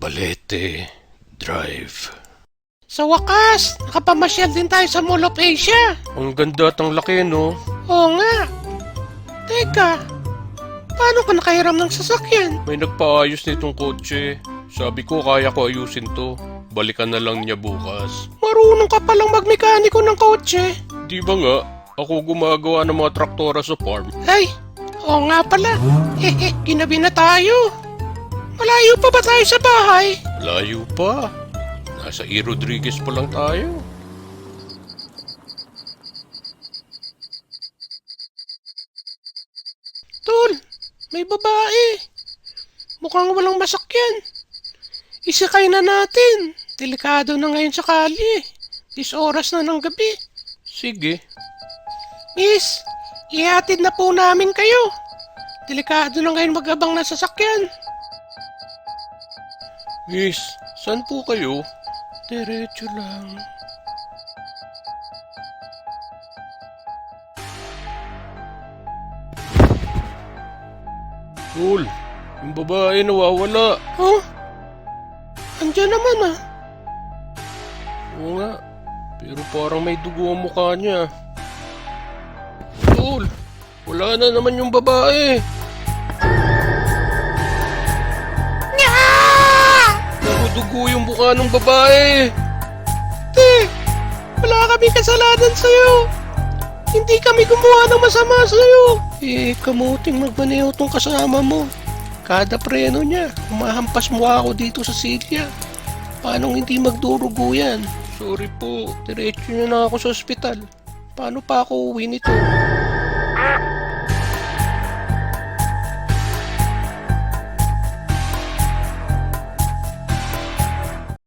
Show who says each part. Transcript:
Speaker 1: Balete Drive.
Speaker 2: Sa wakas, nakapamasyal din tayo sa Mall of Asia.
Speaker 1: Ang ganda at ang laki, no?
Speaker 2: Oo nga. Teka, paano ka nakahiram ng sasakyan?
Speaker 1: May nagpaayos nitong kotse. Sabi ko kaya ko ayusin to. Balikan na lang niya bukas.
Speaker 2: Marunong ka palang magmekaniko ng kotse.
Speaker 1: Di ba nga? Ako gumagawa ng mga traktora sa farm.
Speaker 2: Ay, oo nga pala. Hehe, ginabi na tayo. Malayo pa ba tayo sa bahay?
Speaker 1: Layo pa. Nasa E. Rodriguez pa lang tayo.
Speaker 2: Tol, may babae. Mukhang walang masakyan. Isakay na natin. Delikado na ngayon sa kalye. 10 oras na ng gabi.
Speaker 1: Sige.
Speaker 2: Miss, ihatid na po namin kayo. Delikado na ngayon mag-abang na sasakyan.
Speaker 1: Miss, saan po kayo?
Speaker 2: Diretso lang.
Speaker 1: Tol, yung babae nawawala.
Speaker 2: Huh? Andiyan naman ah.
Speaker 1: Oo nga. Pero parang may dugo ang mukha niya. Tol, wala na naman yung babae. Dugo yung mukha ng babae.
Speaker 2: Te, wala kami kasalanan sa'yo. Hindi kami gumawa ng masama sa'yo. Kamuting magmaneho tong kasama mo. Kada preno niya, humahampas mo ako dito sa silya. Paano hindi magdurugo yan?
Speaker 1: Sorry po.
Speaker 2: Diretso niyo na ako sa ospital. Paano pa ako uwi nito?